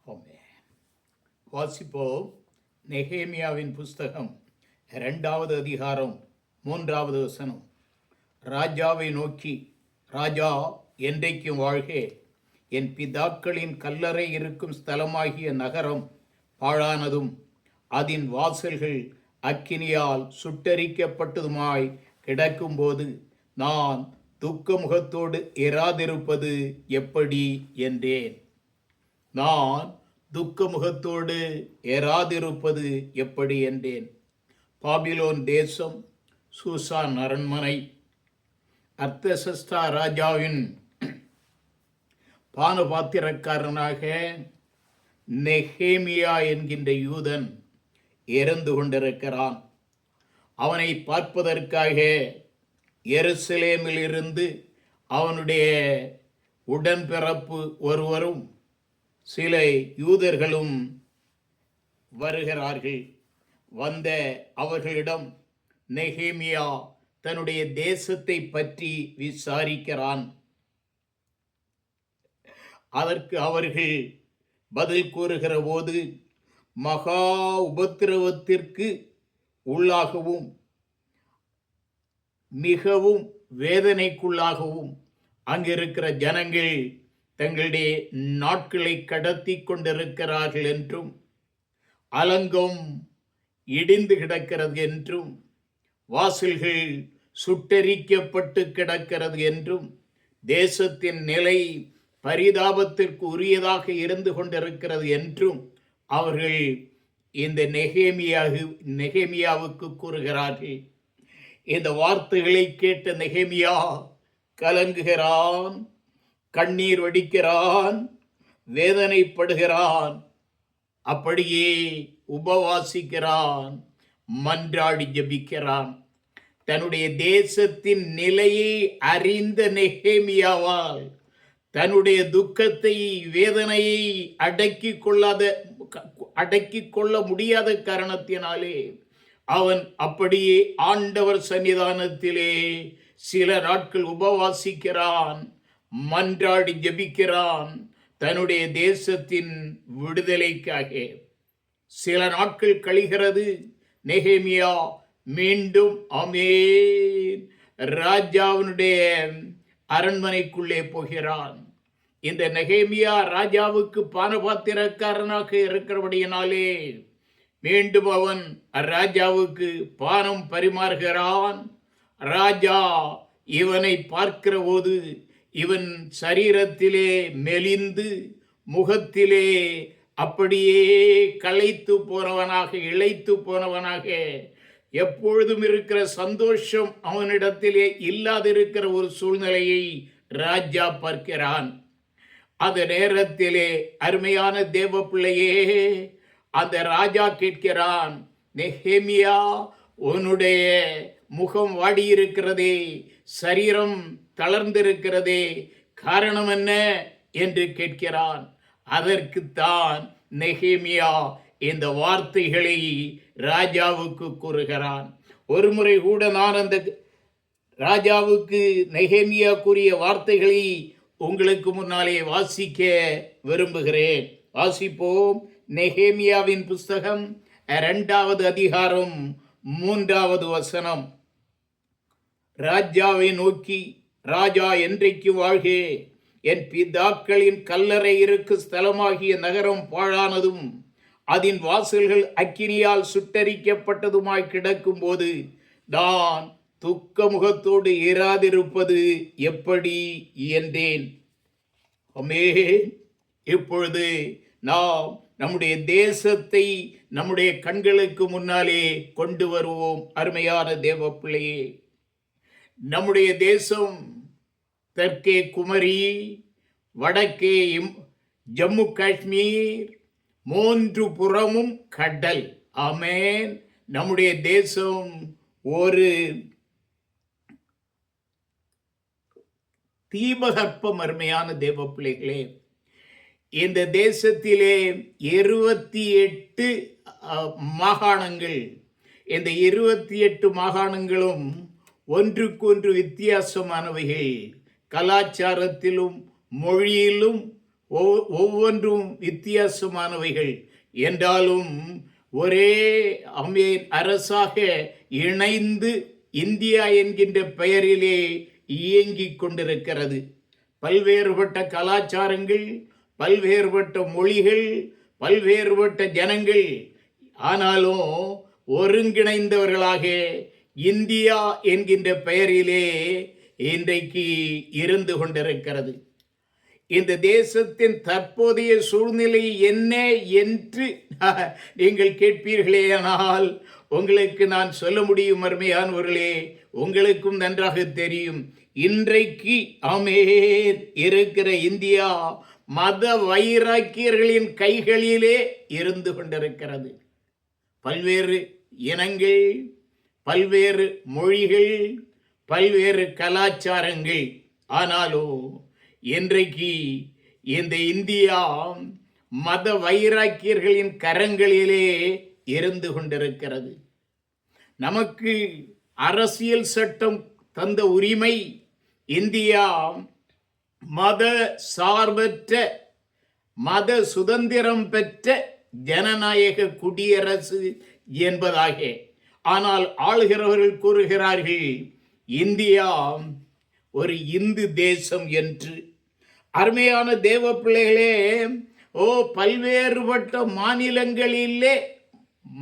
ஆமென். வாசிப்போம். நெகேமியாவின் புஸ்தகம் 2வது அதிகாரம் 3வது வசனம். ராஜாவை நோக்கி, ராஜா என்றைக்கும் வாழ்க, என் பிதாக்களின் கல்லறை இருக்கும் ஸ்தலமாகிய நகரம் பாழானதும் அதன் வாசல்கள் அக்கினியால் சுட்டரிக்கப்பட்டதுமாய் கிடக்கும்போது நான் துக்கமுகத்தோடு இராதிருப்பது எப்படி என்றேன். நான் துக்கமுகத்தோடு ஏறாதிருப்பது எப்படி என்றேன். பாபிலோன் தேசம், சூசான் அரண்மனை, அர்த்தசஸ்தா ராஜாவின் பானபாத்திரக்காரனாக நெகேமியா என்கின்ற யூதன் இறந்து கொண்டிருக்கிறான். அவனை பார்ப்பதற்காக எருசலேமிலிருந்து அவனுடைய உடன்பிறப்பு ஒருவரும் சில யூதர்களும் வருகிறார்கள். வந்த அவர்களிடம் நெகேமியா தன்னுடைய தேசத்தை பற்றி விசாரிக்கிறான். அதற்கு அவர்கள் பதில் கூறுகிற போது, மகா உபத்திரவத்திற்கு உள்ளாகவும் மிகவும் வேதனைக்குள்ளாகவும் அங்கிருக்கிற ஜனங்கள் தங்களுடைய நாட்களை கடத்தி கொண்டிருக்கிறார்கள் என்றும், அலங்கம் இடிந்து கிடக்கிறது என்றும், வாசல்கள் சுட்டரிக்கப்பட்டு கிடக்கிறது என்றும், தேசத்தின் நிலை பரிதாபத்திற்கு உரியதாக இருந்து கொண்டிருக்கிறது என்றும் அவர்கள் இந்த நெகேமியாவுக்கு கூறுகிறார்கள். இந்த வார்த்தைகளை கேட்ட நெகேமியா கலங்குகிறான், கண்ணீர் வடிக்கிறான், வேதனைப்படுகிறான். அப்படியே உபவாசிக்கிறான், மன்றாடி ஜபிக்கிறான். தன்னுடைய தேசத்தின் நிலையை அறிந்த நெகேமியாவால் தன்னுடைய துக்கத்தை, வேதனையை அடக்கி கொள்ள முடியாத காரணத்தினாலே அவன் அப்படியே ஆண்டவர் சன்னிதானத்திலே சில நாட்கள் உபவாசிக்கிறான், மன்றாடி ஜபிக்கிறான் தன்னுடைய தேசத்தின் விடுதலைக்காக. சில நாட்கள் கழிகிறது. நெகேமியா மீண்டும் ஆமென் ராஜாவினுடைய அரண்மனைக்குள்ளே போகிறான். இந்த நெகேமியா ராஜாவுக்கு பானபாத்திரக்காரனாக இருக்கிறபடியினாலே மீண்டும் அவன் ராஜாவுக்கு பானம் பரிமாறுகிறான். ராஜா இவனை பார்க்கிற போது இவன் சரீரத்திலே மெலிந்து, முகத்திலே அப்படியே களைத்து போனவனாக, இளைத்து போனவனாக, எப்பொழுதும் இருக்கிற சந்தோஷம் அவனிடத்திலே இல்லாதிருக்கிற ஒரு சூழ்நிலையை ராஜா பார்க்கிறான். அந்த நேரத்திலே அருமையான தேவ பிள்ளையே, அந்த ராஜா கேட்கிறான், நெகேமியா, உன்னுடைய முகம் வாடியிருக்கிறதே, சரீரம் தளர்ந்திருக்கிறதே, காரணம் என்ன என்று கேட்கிறான். அதற்குத்தான் நெகேமியா இந்த வார்த்தைகளை ராஜாவுக்கு கூறுகிறான். ஒரு முறை கூட நான் அந்த ராஜாவுக்கு நெகேமியா கூறிய வார்த்தைகளை உங்களுக்கு முன்னாலே வாசிக்க விரும்புகிறேன். வாசிப்போம். நெகேமியாவின் புஸ்தகம் 2வது அதிகாரம் 3வது வசனம். ராஜாவை நோக்கி, ராஜா என்றைக்கு வாழ்க, என் பிதாக்களின் கல்லறை இருக்கு ஸ்தலமாகிய நகரம் பாழானதும் அதன் வாசல்கள் அக்கினியால் சுட்டரிக்கப்பட்டதுமாய் கிடக்கும் போது நான் துக்க முகத்தோடு இராதிருப்பது எப்படி என்றேன். ஆமென். இப்பொழுது நாம் நம்முடைய தேசத்தை நம்முடைய கண்களுக்கு முன்னாலே கொண்டு வருவோம். அருமையான தேவ பிள்ளையே, நம்முடைய தேசம் தெற்கே குமரி, வடக்கே ஜம்மு காஷ்மீர், 3 புறமும் கடல். ஆமென். நம்முடைய தேசம் ஒரு தீபகற்பம். அருமையான தேவ பிள்ளைகளே, இந்த தேசத்திலே 28 மாகாணங்கள். இந்த 28 மாகாணங்களும் ஒன்றுக்கொன்று வித்தியாசமானவைகள். கலாச்சாரத்திலும் மொழியிலும் ஒவ்வொன்றும் வித்தியாசமானவைகள் என்றாலும் ஒரே அரசாக இணைந்து இந்தியா என்கின்ற பெயரிலே இயங்கிக் கொண்டிருக்கிறது. பல்வேறுபட்ட கலாச்சாரங்கள், பல்வேறுபட்ட மொழிகள், பல்வேறுபட்ட ஜனங்கள், ஆனாலும் ஒருங்கிணைந்தவர்களாக இந்தியா என்கின்ற பெயரிலே இன்றைக்கு இருந்து கொண்டிருக்கிறது. இந்த தேசத்தின் தற்போதைய சூழ்நிலை என்ன என்று நீங்கள் கேட்பீர்களேயானால் உங்களுக்கு நான் சொல்ல முடியும் அருமையானவர்களே, உங்களுக்கும் நன்றாக தெரியும். இன்றைக்கு இருக்கிற இந்தியா மத வைராக்கியர்களின் கைகளிலே இருந்து கொண்டிருக்கிறது. பல்வேறு இனங்கள், பல்வேறு மொழிகள், பல்வேறு கலாச்சாரங்கள், ஆனாலும் இன்றைக்கு இந்த இந்தியா மத வைராக்கியர்களின் கரங்களிலே இருந்து கொண்டிருக்கிறது. நமக்கு அரசியல் சட்டம் தந்த உரிமை இந்தியா மத சார்பற்ற, மத சுதந்திரம் பெற்ற ஜனநாயக குடியரசு என்பதாக. ஆனால் ஆளுகிறவர்கள் கூறுகிறார்கள் இந்தியா ஒரு இந்து தேசம் என்று. அருமையான தேவ பிள்ளைகளே, பல்வேறுபட்ட மாநிலங்களிலே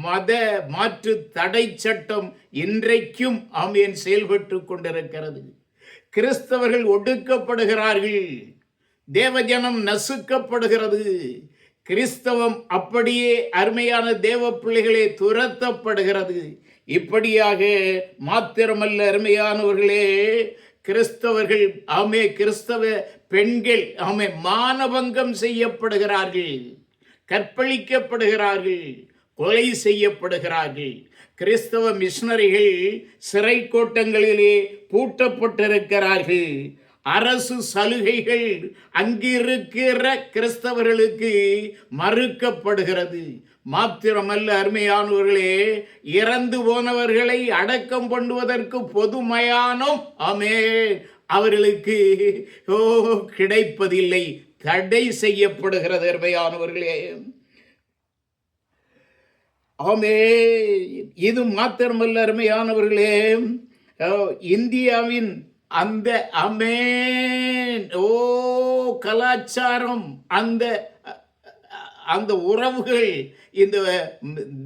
மத மாற்று தடை சட்டம் இன்றைக்கும் செயல்பட்டு கொண்டிருக்கிறது. கிறிஸ்தவர்கள் ஒடுக்கப்படுகிறார்கள், தேவஜனம் நசுக்கப்படுகிறது. கிறிஸ்தவம் அப்படியே அருமையான தேவ பிள்ளைகளே துரத்தப்படுகிறது. இப்படியாக மாத்திரமல்ல அருமையானவர்களே, கிறிஸ்தவர்கள் கிறிஸ்தவ பெண்கள் மானபங்கம் செய்யப்படுகிறார்கள், கற்பழிக்கப்படுகிறார்கள், கொலை செய்யப்படுகிறார்கள். கிறிஸ்தவ மிஷனரிகள் சிறை கோட்டங்களிலே பூட்டப்பட்டிருக்கிறார்கள். அரசு சலுகைகள் அங்கிருக்கிற கிறிஸ்தவர்களுக்கு மறுக்கப்படுகிறது. மாத்திரமல்ல அருமையானவர்களே, இறந்து போனவர்களை அடக்கம் பண்ணுவதற்கு பொது மயானம் அவர்களுக்கு கிடைப்பதில்லை, தடை செய்யப்படுகிறது. அருமையானவர்களே, இது மாத்திரமல்ல அருமையானவர்களே, இந்தியாவின் அந்த கலாச்சாரம், அந்த உறவுகள் இந்த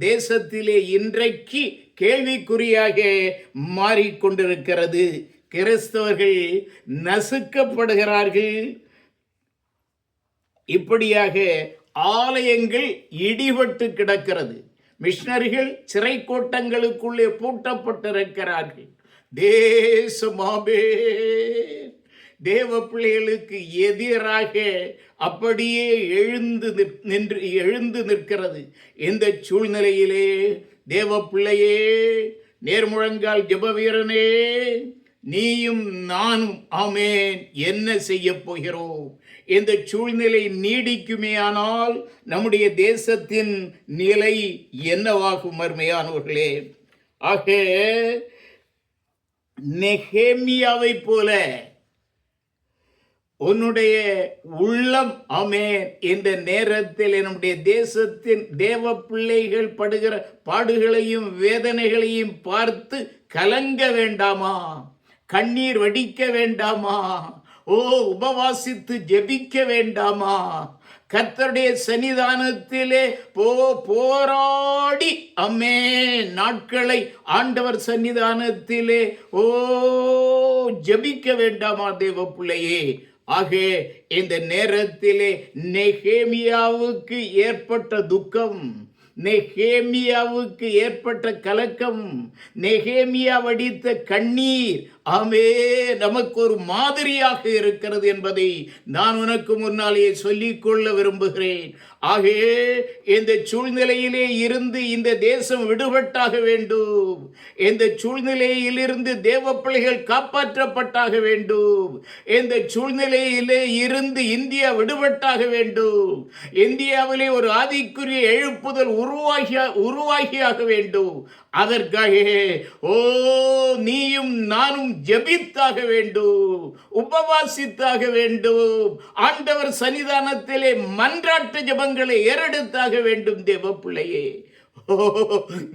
தேசத்திலே இன்றைக்கு கேள்விக்குறியாக மாறிக்கொண்டிருக்கிறது. கிறிஸ்தவர்கள் நசுக்கப்படுகிறார்கள். இப்படியாக ஆலயங்கள் இடிபட்டு கிடக்கிறது. மிஷனரிகள் சிறை கோட்டங்களுக்குள்ளே பூட்டப்பட்டிருக்கிறார்கள். தேசமாவே தேவ பிள்ளைகளுக்கு எதிராக அப்படியே எழுந்து நிற்கிறது. இந்த சூழ்நிலையிலே தேவ பிள்ளையே, நேர்முழங்கால் ஜெப வீரனே, நீயும் நானும் என்ன செய்ய போகிறோம்? இந்த சூழ்நிலை நீடிக்குமேயானால் நம்முடைய தேசத்தின் நிலை என்னவாகும் அருமையானவர்களே? ஆக நெகேமியாவை போல உன்னுடைய உள்ளம் இந்த நேரத்தில் நம்முடைய தேசத்தின் தேவ பிள்ளைகள் படுகிற பாடுகளையும் வேதனைகளையும் பார்த்து கலங்க வேண்டாமா? கண்ணீர் வடிக்க வேண்டாமா? உபவாசித்து ஜெபிக்க வேண்டாமா? கர்த்தருடைய சன்னிதானத்திலே போராடி நாட்களை ஆண்டவர் சன்னிதானத்திலே ஜெபிக்க வேண்டாமா தேவ பிள்ளையே? ஆக இந்த நேரத்திலே நெகேமியாவுக்கு ஏற்பட்ட துக்கம், நெகேமியாவுக்கு ஏற்பட்ட கலக்கம், நெகேமியா வடித்த கண்ணீர் நமக்கு ஒரு மாதிரியாக இருக்கிறது என்பதை நான் உனக்கு முன்னாலேயே சொல்லிக்கொள்ள விரும்புகிறேன். ஆக இந்த சூழ்நிலையிலே இருந்து இந்த தேசம் விடுபட்டாக வேண்டும். இந்த சூழ்நிலையிலிருந்து தேவ பிள்ளைகள் காப்பாற்றப்பட்டாக வேண்டும். இந்த சூழ்நிலையிலே இருந்து இந்தியா விடுபட்டாக வேண்டும். இந்தியாவிலே ஒரு ஆதிக்குரிய எழுப்புதல் உருவாகியாக வேண்டும். அதற்காக நீயும் நானும் ஜெபித்தாக வேண்டும், உபவாசித்தாக வேண்டும். ஆண்டவர் சன்னிதானத்திலே மன்றாட்டு ஜெபங்களை ஏறெடுத்தாக வேண்டும். தேவ பிள்ளையே,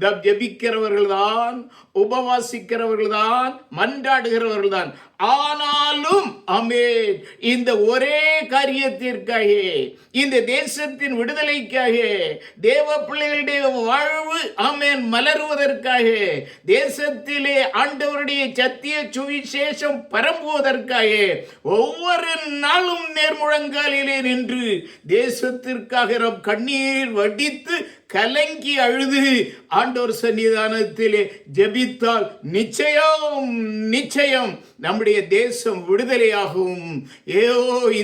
நாம் ஜெபிக்கிறவர்கள் தான், உபவாசிக்கிறவர்கள் தான், மன்றாடுகிறவர்கள் தான். ஆனாலும் ஆமென், இந்த ஒரே காரியத்திற்காக, இந்த தேசத்தின் விடுதலைக்காக, தேவ பிள்ளைகளுடைய வாழ்வு ஆமென் மலருவதற்காக, தேசத்திலே ஆண்டவருடைய சத்திய சுவிசேஷம் பரம்புவதற்காக ஒவ்வொரு நாளும் நேர்முழங்காலிலே நின்று தேசத்திற்காக நாம் கண்ணீர் வடித்து கலங்கி அழுது ஆண்டவர் சன்னிதானத்திலே ஜெபித்தால் நிச்சயம் நிச்சயம் நம்முடைய தேசம் விடுதலையாகவும்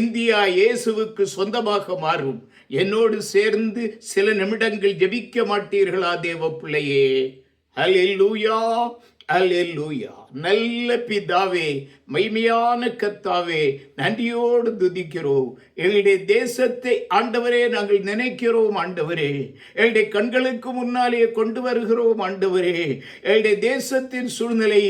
இந்தியா இயேசுவுக்கு சொந்தமாக மாறும். என்னோடு சேர்ந்து சில நிமிடங்கள் ஜெபிக்க மாட்டீர்களா தேவ பிள்ளையே? அல்லேலூயா, அல்லேலூயா. நல்ல பிதாவே, மைமையான கர்த்தாவே, நன்றியோடு துதிக்கிறோம். எங்களுடைய தேசத்தை ஆண்டவரே நாங்கள் நினைக்கிறோம். ஆண்டவரே, எங்களுடைய கண்களுக்கு முன்னாலே கொண்டு வருகிறோம். ஆண்டவரே, எங்களுடைய தேசத்தின் சூழ்நிலை,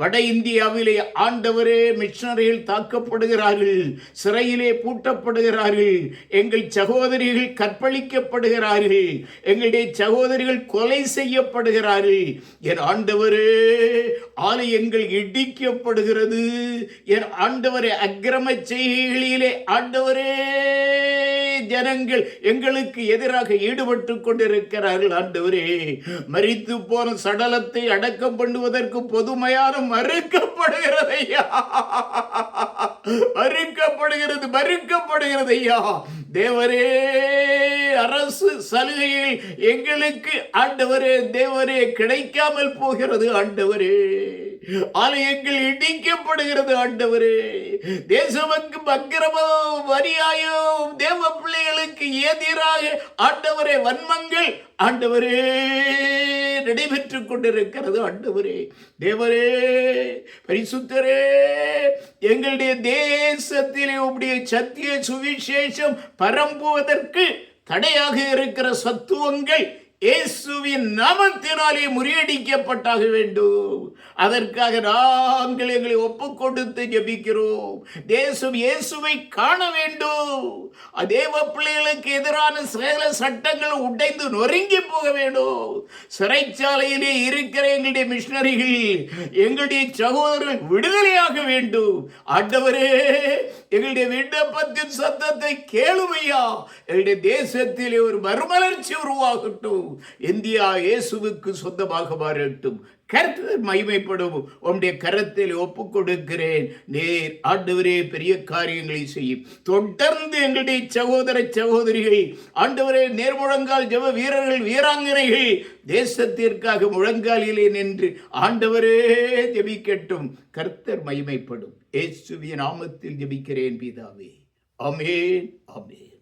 வட இந்தியாவிலே ஆண்டவரே மிஷனரிகள் தாக்கப்படுகிறார்கள், சிறையிலே பூட்டப்படுகிறார்கள், எங்கள் சகோதரிகள் கற்பழிக்கப்படுகிறார்கள், எங்களுடைய சகோதரிகள் கொலை செய்யப்படுகிறார்கள். என் ஆண்டவரே, ஆலயங்கள் இடிக்கப்படுகிறது. என் ஆண்டவரே, அக்கிரம செய்கைகளிலே ஆண்டவரே ஜனங்கள் எங்களுக்கு எதிராக ஈடுபட்டு கொண்டிருக்கிறார்கள். ஆண்டவரே, மரித்து போன சடலத்தை அடக்கம் பண்ணுவதற்கு பொதுமையான மறுக்கப்படுகிறது ஐயா, மறுக்கப்படுகிறது ஐயா. தேவரே, அரசு சலுகைகள் எங்களுக்கு ஆண்டவரே தேவரே கிடைக்காமல் போகிறது. ஆண்டவரே, ஆலயங்கள் இடிக்கப்படுகிறது. ஆண்டவரே, தேசமக்கு அக்கிரமம் வரியாயும் தேவ பிள்ளைகளுக்கு எதிராக ஆண்டவரே வன்மங்கள் ஆண்டவரே நடைபெற்றுக் கொண்டிருக்கிறது. ஆண்டவரே, தேவரே, பரிசுத்தரே, எங்களுடைய தேசத்திலே உம்முடைய சத்திய சுவிசேஷம் பரம்புவதற்கு தடையாக இருக்கிற சத்துவங்கள் இயேசுவின் நாமத்தினாலே முறியடிக்கப்பட்டாக வேண்டும். அதற்காக நாங்கள் எங்களை ஒப்புக் கொடுத்து ஜெபிக்கிறோம். தேசம் இயேசுவை காண வேண்டும். தேவ பிள்ளைகளுக்கு எதிரான சில சட்டங்கள் உடைந்து நொறுங்கி போக வேண்டும். சிறைச்சாலையிலே இருக்கிற எங்களுடைய மிஷனரிகள், எங்களுடைய சகோதரர்கள் விடுதலையாக வேண்டும். ஆண்டவரே, எங்களுடைய விண்ணப்பத்தின் சத்தத்தை கேளுமையா. எங்களுடைய தேசத்திலே ஒரு மறுமலர்ச்சி உருவாகட்டும். இந்தியா இயேசுவுக்கு சொந்தமாக மாறட்டும். கர்த்தர் மகிமைப்படும். உம்முடைய கரத்தில் ஒப்புக் கொடுக்கிறேன். நேர் ஆண்டவரே பெரிய காரியங்களை செய்யும். தொடர்ந்து எங்களுடைய சகோதர சகோதரிகள் ஆண்டவரே நேர்முழங்கால் ஜெப வீரர்கள் வீராங்கனைகள் தேசத்திற்காக முழங்காலிலே நின்று ஆண்டவரே ஜெபிக்கட்டும். கர்த்தர் மகிமைப்படும். இயேசுவின் நாமத்தில் ஜெபிக்கிறேன் பிதாவே. ஆமென், ஆமென்.